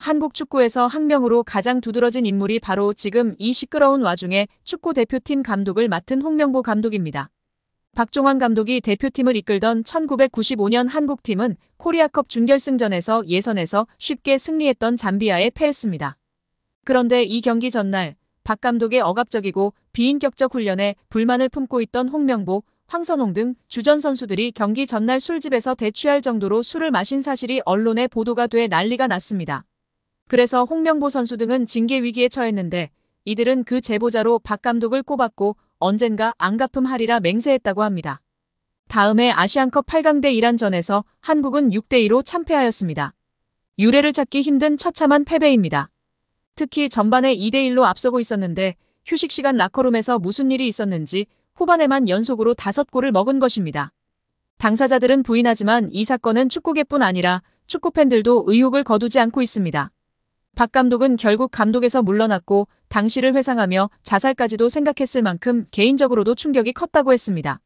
한국 축구에서 학명으로 가장 두드러진 인물이 바로 지금 이 시끄러운 와중에 축구 대표팀 감독을 맡은 홍명보 감독입니다. 박종환 감독이 대표팀을 이끌던 1995년 한국팀은 코리아컵 준결승전에서 예선에서 쉽게 승리했던 잠비아에 패했습니다. 그런데 이 경기 전날 박 감독의 억압적이고 비인격적 훈련에 불만을 품고 있던 홍명보, 황선홍 등 주전 선수들이 경기 전날 술집에서 대취할 정도로 술을 마신 사실이 언론에 보도가 돼 난리가 났습니다. 그래서 홍명보 선수 등은 징계 위기에 처했는데 이들은 그 제보자로 박 감독을 꼽았고 언젠가 안갚음하리라 맹세했다고 합니다. 다음해 아시안컵 8강 대 이란전에서 한국은 6대2로 참패하였습니다. 유례를 찾기 힘든 처참한 패배입니다. 특히 전반에 2대1로 앞서고 있었는데 휴식 시간 라커룸에서 무슨 일이 있었는지 후반에만 연속으로 5골을 먹은 것입니다. 당사자들은 부인하지만 이 사건은 축구계뿐 아니라 축구팬들도 의혹을 거두지 않고 있습니다. 박 감독은 결국 감독에서 물러났고 당시를 회상하며 자살까지도 생각했을 만큼 개인적으로도 충격이 컸다고 했습니다.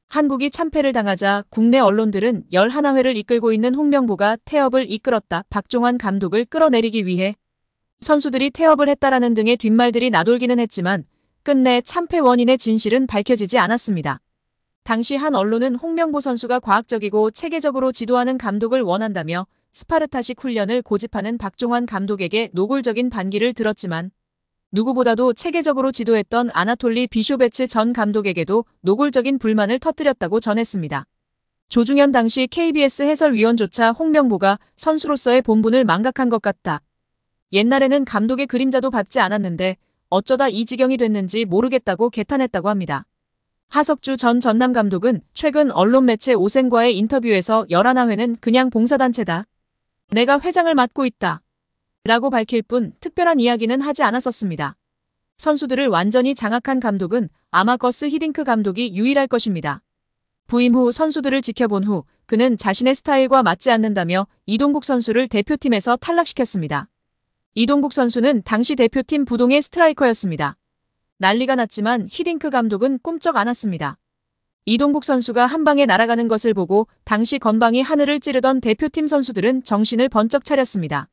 한국이 참패를 당하자 국내 언론들은 11회를 이끌고 있는 홍명보가 태업을 이끌었다. 박종환 감독을 끌어내리기 위해 선수들이 태업을 했다라는 등의 뒷말들이 나돌기는 했지만 끝내 참패 원인의 진실은 밝혀지지 않았습니다. 당시 한 언론은 홍명보 선수가 과학적이고 체계적으로 지도하는 감독을 원한다며 스파르타식 훈련을 고집하는 박종환 감독에게 노골적인 반기를 들었지만 누구보다도 체계적으로 지도했던 아나톨리 비쇼베츠 전 감독에게도 노골적인 불만을 터뜨렸다고 전했습니다. 조중현 당시 KBS 해설위원조차 홍명보가 선수로서의 본분을 망각한 것 같다. 옛날에는 감독의 그림자도 밟지 않았는데 어쩌다 이 지경이 됐는지 모르겠다고 개탄했다고 합니다. 하석주 전 전남 감독은 최근 언론 매체 오센과의 인터뷰에서 11회는 그냥 봉사단체다. 내가 회장을 맡고 있다. 라고 밝힐 뿐 특별한 이야기는 하지 않았었습니다. 선수들을 완전히 장악한 감독은 아마 거스 히딩크 감독이 유일할 것입니다. 부임 후 선수들을 지켜본 후 그는 자신의 스타일과 맞지 않는다며 이동국 선수를 대표팀에서 탈락시켰습니다. 이동국 선수는 당시 대표팀 부동의 스트라이커였습니다. 난리가 났지만 히딩크 감독은 꿈쩍 않았습니다. 이동국 선수가 한 방에 날아가는 것을 보고 당시 건방이 하늘을 찌르던 대표팀 선수들은 정신을 번쩍 차렸습니다.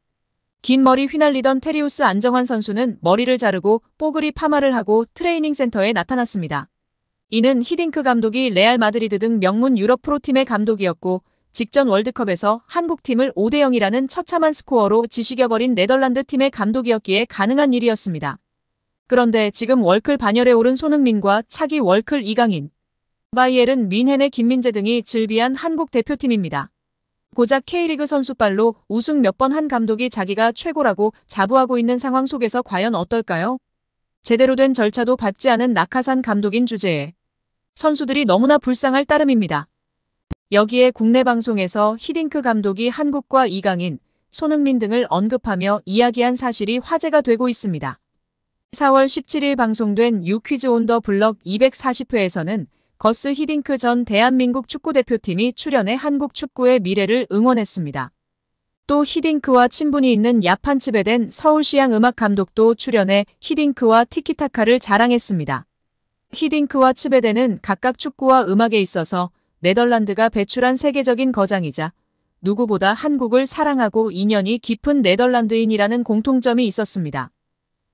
긴 머리 휘날리던 테리우스 안정환 선수는 머리를 자르고 뽀글이 파마를 하고 트레이닝 센터에 나타났습니다. 이는 히딩크 감독이 레알 마드리드 등 명문 유럽 프로팀의 감독이었고 직전 월드컵에서 한국팀을 5대0이라는 처참한 스코어로 지식여버린 네덜란드 팀의 감독이었기에 가능한 일이었습니다. 그런데 지금 월클 반열에 오른 손흥민과 차기 월클 이강인, 바이에른 뮌헨의 김민재 등이 즐비한 한국 대표팀입니다. 고작 K리그 선수발로 우승 몇 번 한 감독이 자기가 최고라고 자부하고 있는 상황 속에서 과연 어떨까요? 제대로 된 절차도 밟지 않은 낙하산 감독인 주제에 선수들이 너무나 불쌍할 따름입니다. 여기에 국내 방송에서 히딩크 감독이 한국과 이강인, 손흥민 등을 언급하며 이야기한 사실이 화제가 되고 있습니다. 4월 17일 방송된 유퀴즈 온 더 블럭 240회에서는 거스 히딩크 전 대한민국 축구대표팀이 출연해 한국 축구의 미래를 응원했습니다. 또 히딩크와 친분이 있는 야판 츠베덴 서울시향 음악 감독도 출연해 히딩크와 티키타카를 자랑했습니다. 히딩크와 츠베덴은 각각 축구와 음악에 있어서 네덜란드가 배출한 세계적인 거장이자 누구보다 한국을 사랑하고 인연이 깊은 네덜란드인이라는 공통점이 있었습니다.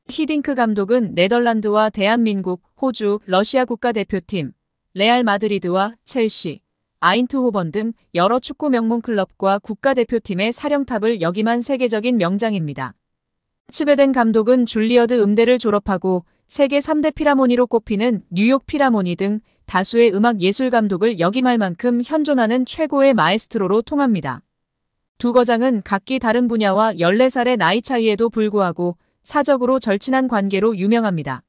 히딩크 감독은 네덜란드와 대한민국, 호주, 러시아 국가대표팀, 레알 마드리드와 첼시, 아인트호번 등 여러 축구 명문 클럽과 국가대표팀의 사령탑을 역임한 세계적인 명장입니다. 츠베덴 감독은 줄리어드 음대를 졸업하고 세계 3대 피라모니로 꼽히는 뉴욕 피라모니 등 다수의 음악 예술 감독을 역임할 만큼 현존하는 최고의 마에스트로로 통합니다. 두 거장은 각기 다른 분야와 14살의 나이 차이에도 불구하고 사적으로 절친한 관계로 유명합니다.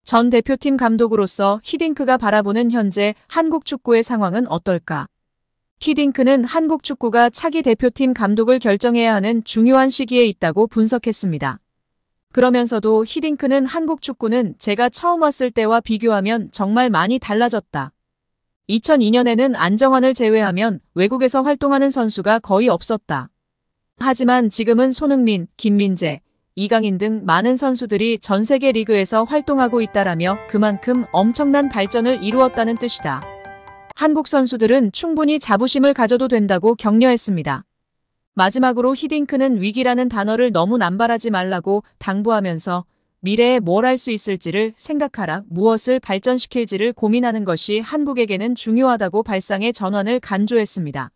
전 대표팀 감독으로서 히딩크가 바라보는 현재 한국 축구의 상황은 어떨까? 히딩크는 한국 축구가 차기 대표팀 감독을 결정해야 하는 중요한 시기에 있다고 분석했습니다. 그러면서도 히딩크는 한국 축구는 제가 처음 왔을 때와 비교하면 정말 많이 달라졌다. 2002년에는 안정환을 제외하면 외국에서 활동하는 선수가 거의 없었다. 하지만 지금은 손흥민, 김민재, 이강인 등 많은 선수들이 전 세계 리그에서 활동하고 있다라며 그만큼 엄청난 발전을 이루었다는 뜻이다. 한국 선수들은 충분히 자부심을 가져도 된다고 격려했습니다. 마지막으로 히딩크는 위기라는 단어를 너무 남발하지 말라고 당부하면서 미래에 뭘 할 수 있을지를 생각하라, 무엇을 발전시킬지를 고민하는 것이 한국에게는 중요하다고 발상의 전환을 강조했습니다.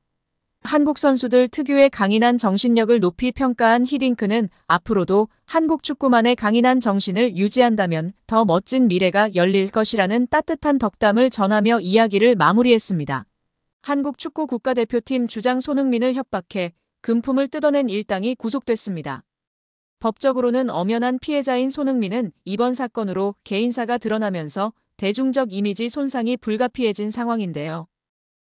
한국 선수들 특유의 강인한 정신력을 높이 평가한 히딩크는 앞으로도 한국 축구만의 강인한 정신을 유지한다면 더 멋진 미래가 열릴 것이라는 따뜻한 덕담을 전하며 이야기를 마무리했습니다. 한국 축구 국가대표팀 주장 손흥민을 협박해 금품을 뜯어낸 일당이 구속됐습니다. 법적으로는 엄연한 피해자인 손흥민은 이번 사건으로 개인사가 드러나면서 대중적 이미지 손상이 불가피해진 상황인데요.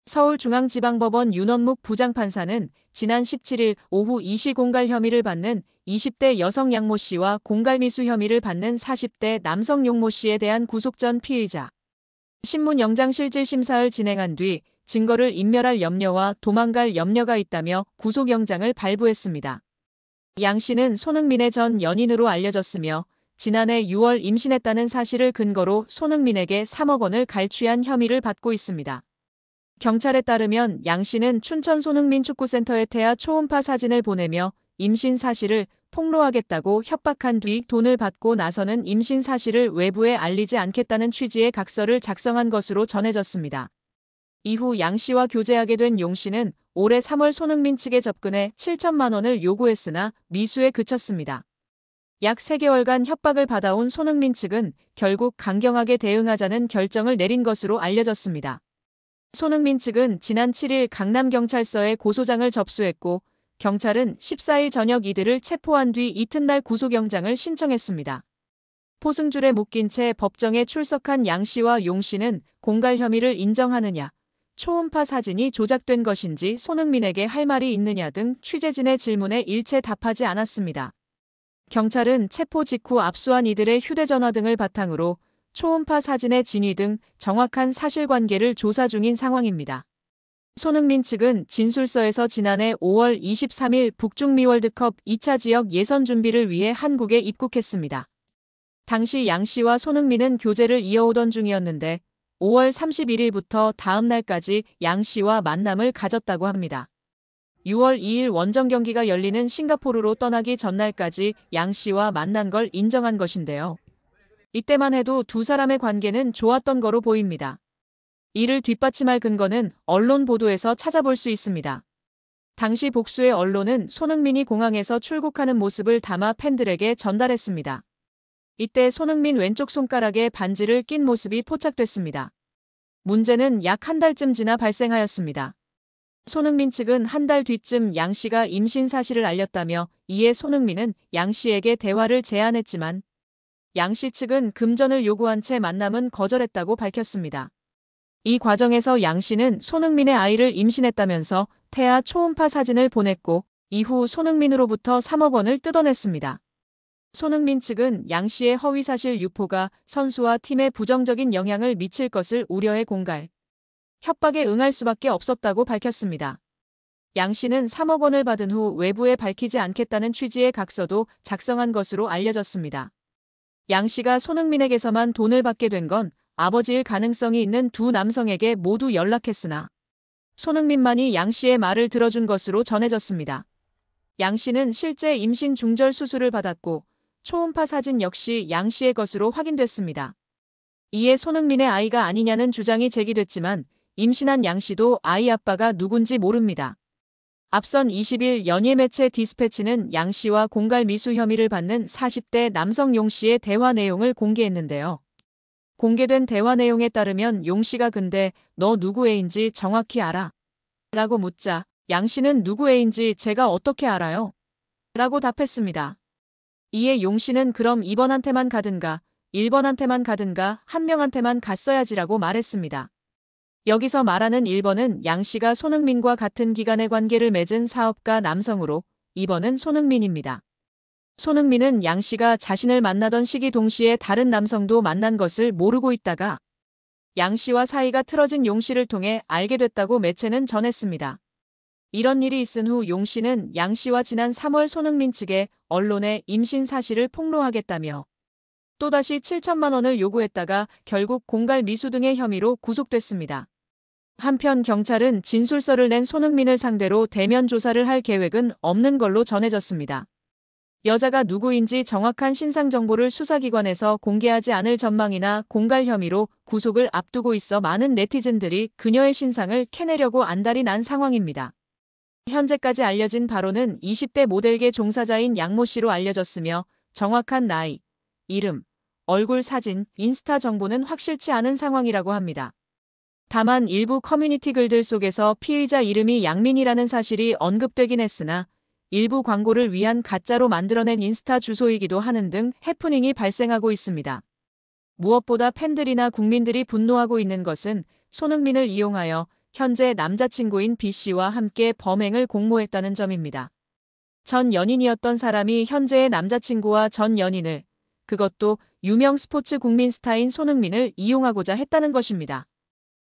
서울중앙지방법원 윤원묵 부장판사는 지난 17일 오후 이시 공갈 혐의를 받는 20대 여성 양모 씨와 공갈미수 혐의를 받는 40대 남성 용모 씨에 대한 구속 전 피의자 신문 영장실질심사를 진행한 뒤 증거를 인멸할 염려와 도망갈 염려가 있다며 구속영장을 발부했습니다. 양 씨는 손흥민의 전 연인으로 알려졌으며 지난해 6월 임신했다는 사실을 근거로 손흥민에게 3억 원을 갈취한 혐의를 받고 있습니다. 경찰에 따르면 양 씨는 춘천 손흥민 축구센터에 태아 초음파 사진을 보내며 임신 사실을 폭로하겠다고 협박한 뒤 돈을 받고 나서는 임신 사실을 외부에 알리지 않겠다는 취지의 각서를 작성한 것으로 전해졌습니다. 이후 양 씨와 교제하게 된 용 씨는 올해 3월 손흥민 측에 접근해 7천만 원을 요구했으나 미수에 그쳤습니다. 약 3개월간 협박을 받아온 손흥민 측은 결국 강경하게 대응하자는 결정을 내린 것으로 알려졌습니다. 손흥민 측은 지난 7일 강남경찰서에 고소장을 접수했고 경찰은 14일 저녁 이들을 체포한 뒤 이튿날 구속영장을 신청했습니다. 포승줄에 묶인 채 법정에 출석한 양 씨와 용 씨는 공갈 혐의를 인정하느냐, 초음파 사진이 조작된 것인지 손흥민에게 할 말이 있느냐 등 취재진의 질문에 일체 답하지 않았습니다. 경찰은 체포 직후 압수한 이들의 휴대전화 등을 바탕으로 초음파 사진의 진위 등 정확한 사실관계를 조사 중인 상황입니다. 손흥민 측은 진술서에서 지난해 5월 23일 북중미 월드컵 2차 지역 예선 준비를 위해 한국에 입국했습니다. 당시 양 씨와 손흥민은 교제를 이어오던 중이었는데 5월 31일부터 다음 날까지 양 씨와 만남을 가졌다고 합니다. 6월 2일 원정 경기가 열리는 싱가포르로 떠나기 전날까지 양 씨와 만난 걸 인정한 것인데요. 이때만 해도 두 사람의 관계는 좋았던 거로 보입니다. 이를 뒷받침할 근거는 언론 보도에서 찾아볼 수 있습니다. 당시 복수의 언론은 손흥민이 공항에서 출국하는 모습을 담아 팬들에게 전달했습니다. 이때 손흥민 왼쪽 손가락에 반지를 낀 모습이 포착됐습니다. 문제는 약 한 달쯤 지나 발생하였습니다. 손흥민 측은 한 달 뒤쯤 양 씨가 임신 사실을 알렸다며 이에 손흥민은 양 씨에게 대화를 제안했지만 양 씨 측은 금전을 요구한 채 만남은 거절했다고 밝혔습니다. 이 과정에서 양 씨는 손흥민의 아이를 임신했다면서 태아 초음파 사진을 보냈고 이후 손흥민으로부터 3억 원을 뜯어냈습니다. 손흥민 측은 양 씨의 허위사실 유포가 선수와 팀에 부정적인 영향을 미칠 것을 우려해 공갈, 협박에 응할 수밖에 없었다고 밝혔습니다. 양 씨는 3억 원을 받은 후 외부에 밝히지 않겠다는 취지의 각서도 작성한 것으로 알려졌습니다. 양 씨가 손흥민에게서만 돈을 받게 된 건 아버지일 가능성이 있는 두 남성에게 모두 연락했으나 손흥민만이 양 씨의 말을 들어준 것으로 전해졌습니다. 양 씨는 실제 임신 중절 수술을 받았고 초음파 사진 역시 양 씨의 것으로 확인됐습니다. 이에 손흥민의 아이가 아니냐는 주장이 제기됐지만 임신한 양 씨도 아이 아빠가 누군지 모릅니다. 앞선 20일 연예 매체 디스패치는 양 씨와 공갈 미수 혐의를 받는 40대 남성 용 씨의 대화 내용을 공개했는데요. 공개된 대화 내용에 따르면 용 씨가 근데 너 누구 애인지 정확히 알아? 라고 묻자 양 씨는 누구 애인지 제가 어떻게 알아요? 라고 답했습니다. 이에 용 씨는 그럼 2번한테만 가든가 1번한테만 가든가 한 명한테만 갔어야지라고 말했습니다. 여기서 말하는 1번은 양 씨가 손흥민과 같은 기간의 관계를 맺은 사업가 남성으로 2번은 손흥민입니다. 손흥민은 양 씨가 자신을 만나던 시기 동시에 다른 남성도 만난 것을 모르고 있다가 양 씨와 사이가 틀어진 용 씨를 통해 알게 됐다고 매체는 전했습니다. 이런 일이 있은 후 용 씨는 양 씨와 지난 3월 손흥민 측에 언론에 임신 사실을 폭로하겠다며 또다시 7천만 원을 요구했다가 결국 공갈 미수 등의 혐의로 구속됐습니다. 한편 경찰은 진술서를 낸 손흥민을 상대로 대면 조사를 할 계획은 없는 걸로 전해졌습니다. 여자가 누구인지 정확한 신상 정보를 수사기관에서 공개하지 않을 전망이나 공갈 혐의로 구속을 앞두고 있어 많은 네티즌들이 그녀의 신상을 캐내려고 안달이 난 상황입니다. 현재까지 알려진 바로는 20대 모델계 종사자인 양모 씨로 알려졌으며 정확한 나이, 이름, 얼굴 사진, 인스타 정보는 확실치 않은 상황이라고 합니다. 다만 일부 커뮤니티 글들 속에서 피의자 이름이 양민이라는 사실이 언급되긴 했으나 일부 광고를 위한 가짜로 만들어낸 인스타 주소이기도 하는 등 해프닝이 발생하고 있습니다. 무엇보다 팬들이나 국민들이 분노하고 있는 것은 손흥민을 이용하여 현재 남자친구인 B씨와 함께 범행을 공모했다는 점입니다. 전 연인이었던 사람이 현재의 남자친구와 전 연인을, 그것도 유명 스포츠 국민 스타인 손흥민을 이용하고자 했다는 것입니다.